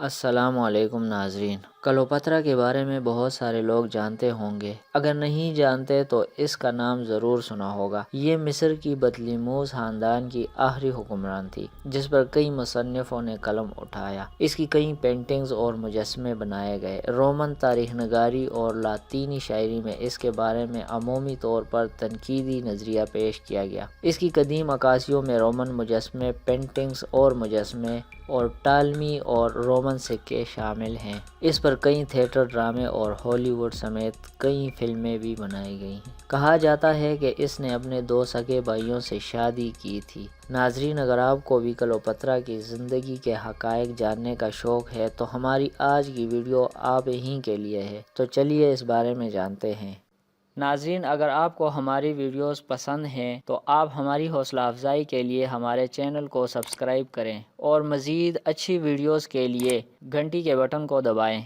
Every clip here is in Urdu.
السلام علیکم ناظرین۔ کلوپترا کے بارے میں بہت سارے لوگ جانتے ہوں گے، اگر نہیں جانتے تو اس کا نام ضرور سنا ہوگا۔ یہ مصر کی بطلیموس خاندان کی آخری حکمران تھی جس پر کئی مصنفوں نے قلم اٹھایا۔ اس کی کئی پینٹنگز اور مجسمے بنائے گئے۔ رومن تاریخ نگاری اور لاطینی شاعری میں اس کے بارے میں عمومی طور پر تنقیدی نظریہ پیش کیا گیا۔ اس کی قدیم عکاسیوں میں رومن مجسمے، پینٹنگز اور مجسمے اور ٹالمی اور رومن سکے شامل ہیں۔ اس پر کئی تھیٹر ڈرامے اور ہالی ووڈ سمیت کئی فلمیں بھی بنائی گئی ہیں۔ کہا جاتا ہے کہ اس نے اپنے 2 سگے بھائیوں سے شادی کی تھی۔ ناظرین، اگر آپ کو بھی کلوپترا کی زندگی کے حقائق جاننے کا شوق ہے تو ہماری آج کی ویڈیو آپ ہی کے لیے ہے، تو چلیے اس بارے میں جانتے ہیں۔ ناظرین، اگر آپ کو ہماری ویڈیوز پسند ہیں تو آپ ہماری حوصلہ افزائی کے لیے ہمارے چینل کو سبسکرائب کریں اور مزید اچھی ویڈیوز کے لیے گھنٹی کے بٹن کو دبائیں۔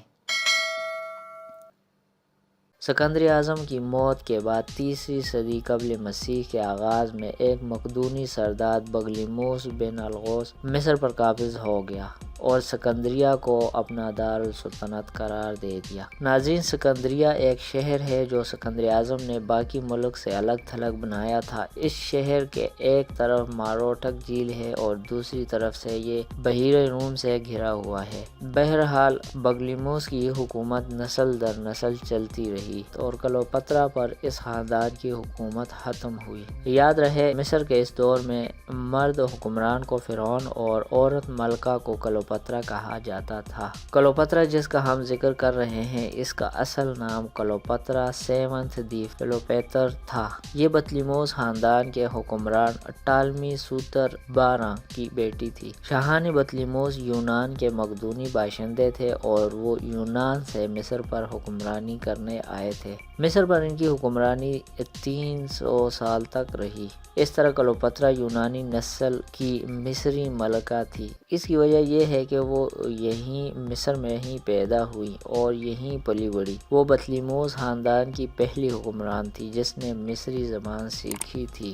سکندر اعظم کی موت کے بعد 3 صدی قبل مسیح کے آغاز میں ایک مقدونی سردار بطلیموس بن الغوث مصر پر قابض ہو گیا اور سکندریہ کو اپنا دارالسلطنت قرار دے دیا۔ ناظرین، سکندریہ ایک شہر ہے جو سکندر اعظم نے باقی ملک سے الگ تھلگ بنایا تھا۔ اس شہر کے ایک طرف ماروٹک جھیل ہے اور دوسری طرف سے یہ بحیرہ روم سے گھرا ہوا ہے۔ بہرحال بطلیموس کی حکومت نسل در نسل چلتی رہی اور کلوپترا پر اس خاندان کی حکومت ختم ہوئی۔ یاد رہے، مصر کے اس دور میں مرد حکمران کو فرعون اور عورت ملکہ کو کلوپترا کہا جاتا تھا۔ کلوپترا جس کا ہم ذکر کر رہے ہیں، اس کا اصل نام کلوپترا سیونتھ دی فلوپیتر تھا۔ یہ بطلیموس خاندان کے حکمران ٹالمی سوتر 12 کی بیٹی تھی۔ شاہان بطلیموس یونان کے مقدونی باشندے تھے اور وہ یونان سے مصر پر حکمرانی کرنے آئے تھے۔ مصر پر ان کی حکمرانی 300 سال تک رہی۔ اس طرح کلوپترا یونانی نسل کی مصری ملکہ تھی۔ اس کی وجہ یہ ہے کہ وہ یہیں مصر میں ہی پیدا ہوئی اور یہیں پلی بڑھی۔ وہ بطلیموس خاندان کی پہلی حکمران تھی جس نے مصری زبان سیکھی تھی۔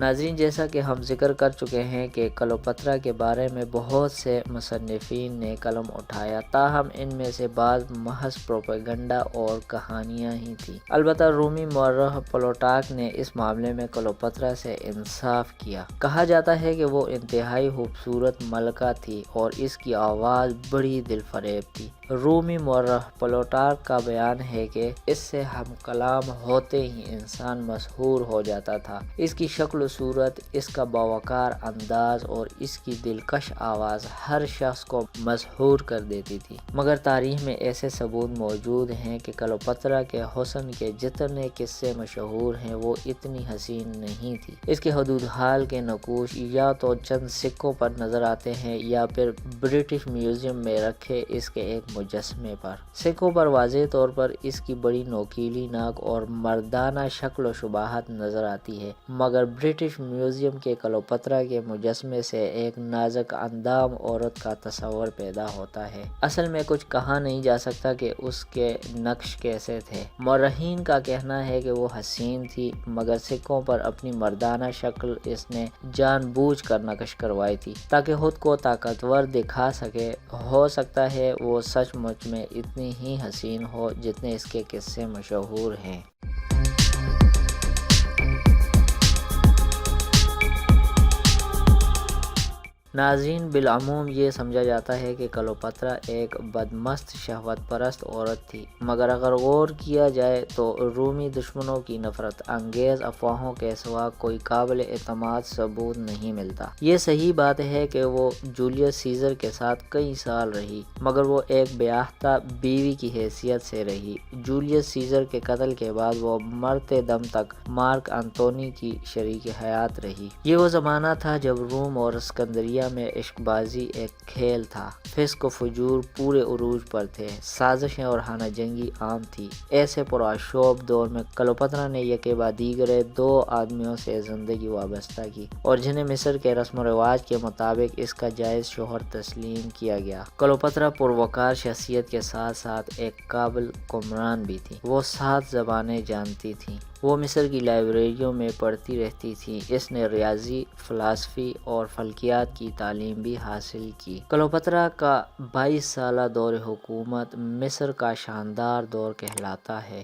ناظرین، جیسا کہ ہم ذکر کر چکے ہیں کہ کلوپترا کے بارے میں بہت سے مصنفین نے قلم اٹھایا، تاہم ان میں سے بعض محض پروپیگنڈا اور کہانیاں ہی تھیں۔ البتہ رومی مورخ پلوٹارک نے اس معاملے میں کلوپترا سے انصاف کیا۔ کہا جاتا ہے کہ وہ انتہائی خوبصورت ملکہ تھی اور اس کی آواز بڑی دل فریب تھی۔ رومی مورخ پلوٹارک کا بیان ہے کہ اس سے ہم کلام ہوتے ہی انسان مسحور ہو جاتا تھا۔ اس کی شکل و صورت، اس کا باوقار انداز اور اس کی دلکش آواز ہر شخص کو مسحور کر دیتی تھی۔ مگر تاریخ میں ایسے ثبوت موجود ہیں کہ کلوپترا کے حسن کے جتنے قصے مشہور ہیں وہ اتنی حسین نہیں تھی۔ اس کے حدود حال کے نقوش یا تو چند سکوں پر نظر آتے ہیں یا پھر برٹش میوزیم میں رکھے اس کے ایک مجسمے پر۔ سکوں پر واضح طور پر اس کی بڑی نوکیلی ناک اور مردانہ شکل و شباہت نظر آتی ہے، مگر برٹش میوزیم کے کلوپترا کے مجسمے سے ایک نازک اندام عورت کا تصور پیدا ہوتا ہے۔ اصل میں کچھ کہا نہیں جا سکتا کہ اس کے نقش کیسے تھے۔ مورخین کا کہنا ہے کہ وہ حسین تھی، مگر سکوں پر اپنی مردانہ شکل اس نے جان بوجھ کر نقش کروائی تھی تاکہ خود کو طاقتور دکھا سکے۔ ہو سکتا ہے وہ سچ مچ میں اتنی ہی حسین ہو جتنے اس کے قصے مشہور ہیں۔ ناظرین، بالعموم یہ سمجھا جاتا ہے کہ کلوپترا ایک بدمست شہوت پرست عورت تھی، مگر اگر غور کیا جائے تو رومی دشمنوں کی نفرت انگیز افواہوں کے سوا کوئی قابل اعتماد ثبوت نہیں ملتا۔ یہ صحیح بات ہے کہ وہ جولیس سیزر کے ساتھ کئی سال رہی، مگر وہ ایک بیاہتہ بیوی کی حیثیت سے رہی۔ جولیس سیزر کے قتل کے بعد وہ مرتے دم تک مارک انتونی کی شریک حیات رہی۔ یہ وہ زمانہ تھا جب روم اور اسکندریہ میں عشق بازی ایک کھیل تھا۔ فسق و فجور پورے عروج پر تھے، سازشیں اور خانہ جنگی عام تھی۔ ایسے پرآشوب دور میں کلوپترا نے یکے بعد دیگرے 2 آدمیوں سے زندگی وابستہ کی اور جنہیں مصر کے رسم و رواج کے مطابق اس کا جائز شوہر تسلیم کیا گیا۔ کلوپترا پروقار شخصیت کے ساتھ ساتھ ایک قابل حکمران بھی تھی۔ وہ 7 زبانیں جانتی تھی وہ مصر کی لائبریریوں میں پڑھتی رہتی تھی۔ اس نے ریاضی، فلسفی اور فلکیات کی تعلیم بھی حاصل کی۔ کلوپترا کا 22 سالہ دور حکومت مصر کا شاندار دور کہلاتا ہے۔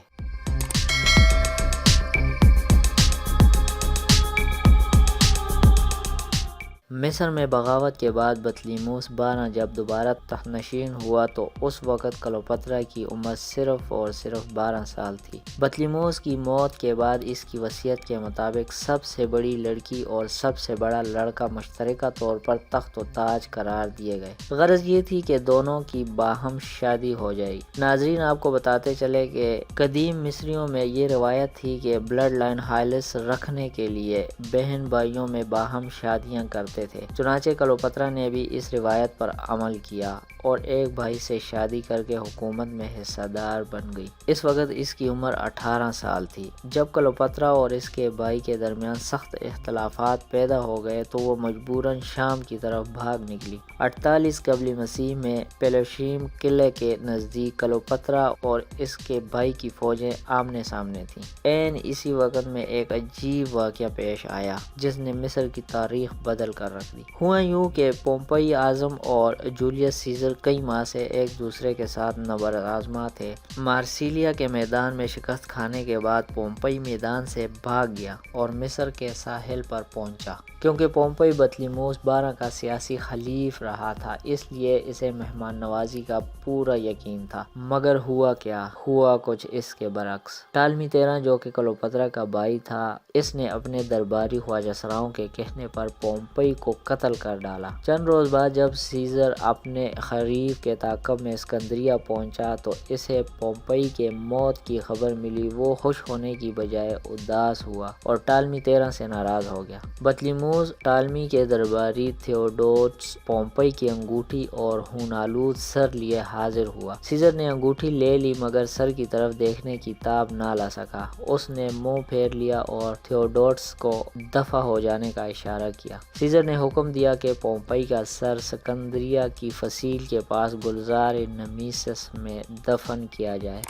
مصر میں بغاوت کے بعد بطلیموس 12 جب دوبارہ تخت نشین ہوا تو اس وقت کلوپترا کی عمر صرف اور صرف 12 سال تھی۔ بطلیموس کی موت کے بعد اس کی وصیت کے مطابق سب سے بڑی لڑکی اور سب سے بڑا لڑکا مشترکہ طور پر تخت و تاج قرار دیے گئے۔ غرض یہ تھی کہ دونوں کی باہم شادی ہو جائے۔ ناظرین، آپ کو بتاتے چلے کہ قدیم مصریوں میں یہ روایت تھی کہ بلڈ لائن خالص رکھنے کے لیے بہن بھائیوں میں باہم شادیاں کرتے تھے۔ چنانچہ کلوپترا نے بھی اس روایت پر عمل کیا اور ایک بھائی سے شادی کر کے حکومت میں حصہ دار بن گئی۔ اس وقت اس کی عمر 18 سال تھی۔ جب کلوپترا اور اس کے بھائی کے درمیان سخت اختلافات پیدا ہو گئے تو وہ مجبوراً شام کی طرف بھاگ نکلی۔ 48 قبل مسیح میں پیلوشیم قلعے کے نزدیک کلوپترا اور اس کے بھائی کی فوجیں آمنے سامنے تھیں۔ عین اسی وقت میں ایک عجیب واقعہ پیش آیا جس نے مصر کی تاریخ بدل کر رکھ دی۔ ہوا یوں کہ پومپئی اعظم اور جولیس سیزر کئی ماہ سے ایک دوسرے کے ساتھ نبرد تھے۔ مارسیلیا کے میدان میں شکست کھانے کے بعد پومپئی میدان سے بھاگ گیا اور مصر کے ساحل پر پہنچا۔ کیونکہ پومپئی بطلیموس 12 کا سیاسی حلیف رہا تھا، اس لیے اسے مہمان نوازی کا پورا یقین تھا۔ مگر ہوا کیا؟ ہوا کچھ اس کے برعکس۔ ٹالمی 13 جو کہ کلوپترا کا بھائی تھا، اس نے اپنے درباری خواجہ سراؤں کے کہنے پر پومپئی کو قتل کر ڈالا۔ چند روز بعد جب سیزر اپنے خریف کے تعاقب میں اسکندریہ پہنچا تو اسے پومپئی کے موت کی خبر ملی۔ وہ خوش ہونے کی بجائے اداس ہوا اور ٹالمی 13 سے ناراض ہو گیا۔ بطلیموس ٹالمی کے درباری تھیوڈوٹس پومپئی کی انگوٹھی اور خونالود سر لیے حاضر ہوا۔ سیزر نے انگوٹھی لے لی مگر سر کی طرف دیکھنے کی تاب نہ لا سکا۔ اس نے منہ پھیر لیا اور تھیوڈوٹس کو دفع ہو جانے کا اشارہ کیا۔ سیزر نے حکم دیا کہ پومپئی کا سر اسکندریہ کی فصیل کے پاس گلزار نمیسس میں دفن کیا جائے۔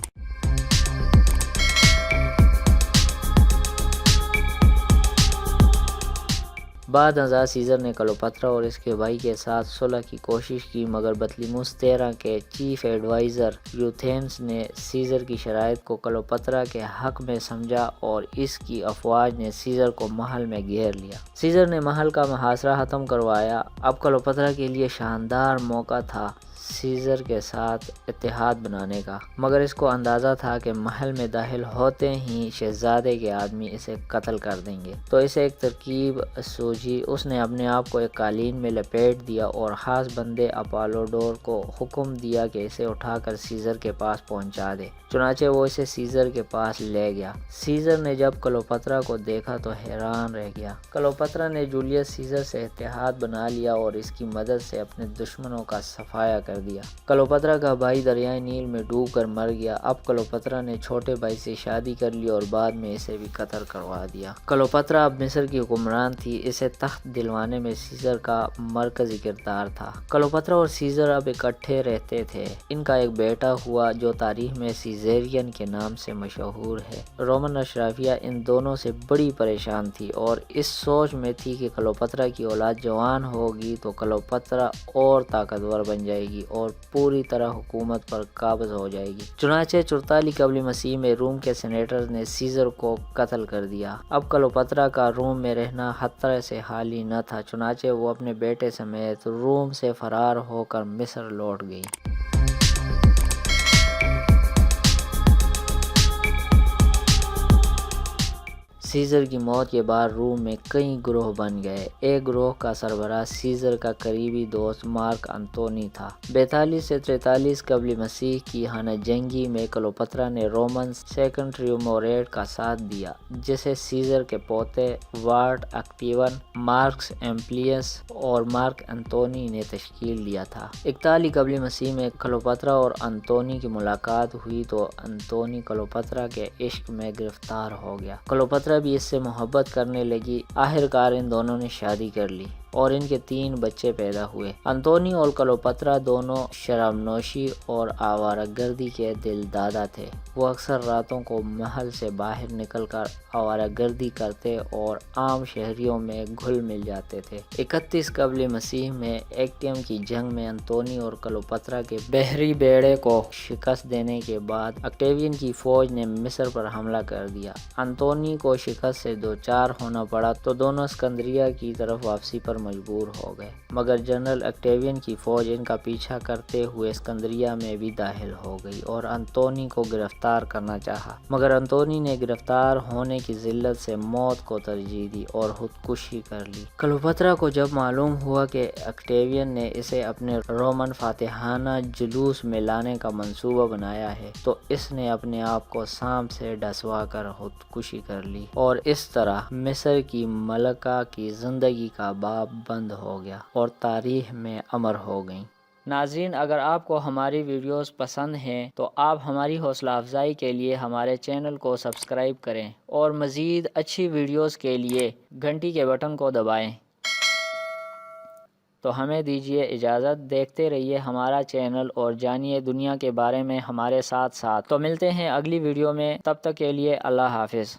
بعد ازاں سیزر نے کلوپترا اور اس کے بھائی کے ساتھ صلح کی کوشش کی مگر بطلیموس 13 کے چیف ایڈوائزر یوتھینس نے سیزر کی شرائط کو کلوپترا کے حق میں سمجھا اور اس کی افواج نے سیزر کو محل میں گھیر لیا۔ سیزر نے محل کا محاصرہ ختم کروایا۔ اب کلوپترا کے لیے شاندار موقع تھا سیزر کے ساتھ اتحاد بنانے کا، مگر اس کو اندازہ تھا کہ محل میں داخل ہوتے ہی شہزادے کے آدمی اسے قتل کر دیں گے، تو اسے ایک ترکیب سوجھی۔ اس نے اپنے آپ کو ایک قالین میں لپیٹ دیا اور خاص بندے اپالوڈور کو حکم دیا کہ اسے اٹھا کر سیزر کے پاس پہنچا دے۔ چنانچہ وہ اسے سیزر کے پاس لے گیا۔ سیزر نے جب کلوپترا کو دیکھا تو حیران رہ گیا۔ کلوپترا نے جولیس سیزر سے اتحاد بنا لیا اور اس کی مدد سے اپنے دشمنوں کا صفایا کر دیا۔ کلوپترا کا بھائی دریائے نیل میں ڈوب کر مر گیا۔ اب کلوپترا نے چھوٹے بھائی سے شادی کر لی اور بعد میں اسے بھی قتل کروا دیا۔ کلوپترا اب مصر کی حکمران تھی۔ اسے تخت دلوانے میں سیزر کا مرکزی کردار تھا۔ کلوپترا اور سیزر اب اکٹھے رہتے تھے۔ ان کا ایک بیٹا ہوا جو تاریخ میں سیزیرین کے نام سے مشہور ہے۔ رومن اشرافیہ ان دونوں سے بڑی پریشان تھی اور اس سوچ میں تھی کہ کلوپترا کی اولاد جوان ہوگی تو کلوپترا اور طاقتور بن جائے گی اور پوری طرح حکومت پر قابض ہو جائے گی۔ چنانچہ 44 قبل مسیح میں روم کے سینیٹرز نے سیزر کو قتل کر دیا۔ اب کلوپترا کا روم میں رہنا خطرے سے خالی نہ تھا، چنانچہ وہ اپنے بیٹے سمیت روم سے فرار ہو کر مصر لوٹ گئی۔ سیزر کی موت کے بعد روم میں کئی گروہ بن گئے۔ ایک گروہ کا سربراہ سیزر کا قریبی دوست مارک انتونی تھا۔ 42 سے 43 قبل مسیح کی خانہ جنگی میں کلوپترا نے رومن سیکنڈ ٹریوموریٹ کا ساتھ دیا جسے سیزر کے پوتے واٹ اکٹیون، مارکس ایمپلیس اور مارک انتونی نے تشکیل دیا تھا۔ 41 قبل مسیح میں کلوپترا اور انتونی کی ملاقات ہوئی تو انتونی کلوپترا کے عشق میں گرفتار ہو گیا۔ کلوپترا بھی اس سے محبت کرنے لگی۔ آخر کار ان دونوں نے شادی کر لی۔ اور ان کے 3 بچے پیدا ہوئے۔ انطونی اور کلوپترا دونوں شراب نوشی اور آوارہ گردی کے دل دادا تھے۔ وہ اکثر راتوں کو محل سے باہر نکل کر آوارہ گردی کرتے اور عام شہریوں میں گھل مل جاتے تھے۔ 31 قبل مسیح میں ایکٹیم کی جنگ میں انطونی اور کلوپترا کے بحری بیڑے کو شکست دینے کے بعد اکٹیوین کی فوج نے مصر پر حملہ کر دیا۔ انطونی کو شکست سے دوچار ہونا پڑا تو دونوں اسکندریہ کی طرف واپسی پر مجبور ہو گئے، مگر جنرل اکٹیوین کی فوج ان کا پیچھا کرتے ہوئے اسکندریہ میں بھی داخل ہو گئی اور انطونی کو گرفتار کرنا چاہا، مگر انطونی نے گرفتار ہونے کی ذلت سے موت کو ترجیح دی اور خودکشی کر لی۔ کلوپترا کو جب معلوم ہوا کہ اکٹیوین نے اسے اپنے رومن فاتحانہ جلوس میں لانے کا منصوبہ بنایا ہے تو اس نے اپنے آپ کو سانپ سے ڈسوا کر خودکشی کر لی، اور اس طرح مصر کی ملکہ کی زندگی کا باب بند ہو گیا اور تاریخ میں امر ہو گئیں۔ ناظرین، اگر آپ کو ہماری ویڈیوز پسند ہیں تو آپ ہماری حوصلہ افزائی کے لیے ہمارے چینل کو سبسکرائب کریں اور مزید اچھی ویڈیوز کے لیے گھنٹی کے بٹن کو دبائیں۔ تو ہمیں دیجیے اجازت، دیکھتے رہیے ہمارا چینل اور جانیے دنیا کے بارے میں ہمارے ساتھ ساتھ۔ تو ملتے ہیں اگلی ویڈیو میں، تب تک کے لیے اللہ حافظ۔